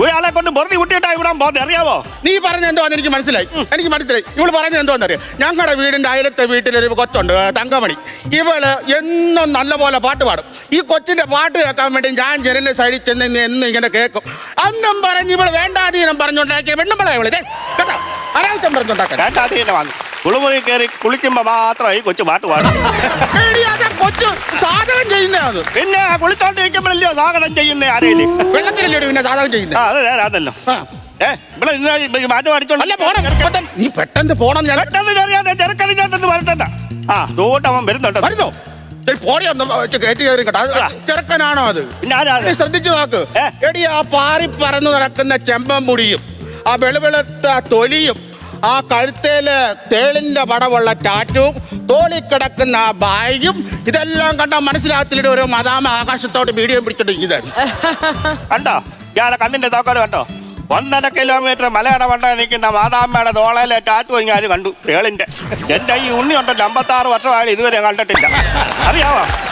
ഒരാളെ കൊണ്ട് വെറുതെ വിട്ടിട്ടാ ഇവിടെ പോകുന്നത് അറിയാവോ? നീ പറഞ്ഞ എന്തോന്ന് എനിക്ക് മനസ്സിലായി. ഇവള് പറഞ്ഞത് എന്തോന്നറിയാം, ഞങ്ങളുടെ വീടിന്റെ അയലത്തെ വീട്ടിലൊരു കൊച്ചുണ്ട്, തങ്കമണി. ഇവള് എന്നും നല്ലപോലെ പാട്ട് പാടും. ഈ കൊച്ചിന്റെ പാട്ട് കേൾക്കാൻ വേണ്ടി ഞാൻ ജനലിന്റെ സൈഡിൽ ചെന്ന് എന്നും ഇങ്ങനെ കേൾക്കും. അന്നും പറഞ്ഞ് ഇവള് വേണ്ടാതീനം പറഞ്ഞുണ്ടാക്കിയ പെണ്ണുമ്പളെ ഇവള് കേട്ടോ, അനാവശ്യം പറഞ്ഞുണ്ടാക്കാൻ. വേണ്ടാതീനം വാങ്ങി കുളിമുറി കയറി കുളിക്കുമ്പോ മാത്രമായി കൊച്ചു പാട്ട് പാടും. കൊച്ചു സാധകം ചെയ്യുന്നതാണ്. പിന്നെ കുളിച്ചോണ്ടിരിക്കുമ്പോഴല്ലോ സാധനം ചെയ്യുന്നേ ആരെയും വെള്ളത്തിലല്ലേ പിന്നെ സാധകം ചെയ്യുന്നത്? അത് നേരാതല്ലോ. ഇവിടെ മാറ്റം അടിച്ചോണ്ട് നീ പെട്ടെന്ന് പോണം. ഞാൻ പെട്ടെന്ന് ചെറിയാതെ ചെറുക്കളിച്ചോണ്ടെന്ന് പറഞ്ഞ തോട്ടവൻ വരുന്നുണ്ട്. വരുന്നോ? ചെറുക്കനാണോ അത്? ശ്രദ്ധിച്ചു നോക്ക്. എടി, ആ പാറി പറന്ന് നടക്കുന്ന ചെമ്പൻമുടിയും ആ വെളുവെളുത്ത തൊലിയും ആ കഴുത്തേല് തേളിന്റെ പടമുള്ള ടാറ്റും തോളി കിടക്കുന്ന ആ ബാഗും ഇതെല്ലാം കണ്ടാൽ മനസ്സിലാകത്തില്ല ഒരു മദാമ ആകാശത്തോട്ട് വീഡിയോ പിടിച്ചിട്ട് ഇതാണ്. കണ്ടോ ഇയാളെ കണ്ണിന്റെ തോക്കല് കണ്ടോ? 1.5 കിലോമീറ്റർ മലയുടെ വണ്ട നിൽക്കുന്ന മാതാമ്മയുടെ തോളയിലെ ടാറ്റു ഞാൻ കണ്ടു തേളിന്റെ. എന്റെ ഈ ഉണ്ണി ഉണ്ടല്ലോ 56 വർഷമായാലും ഇതുവരെ കണ്ടിട്ടില്ല. അറിയാവോ?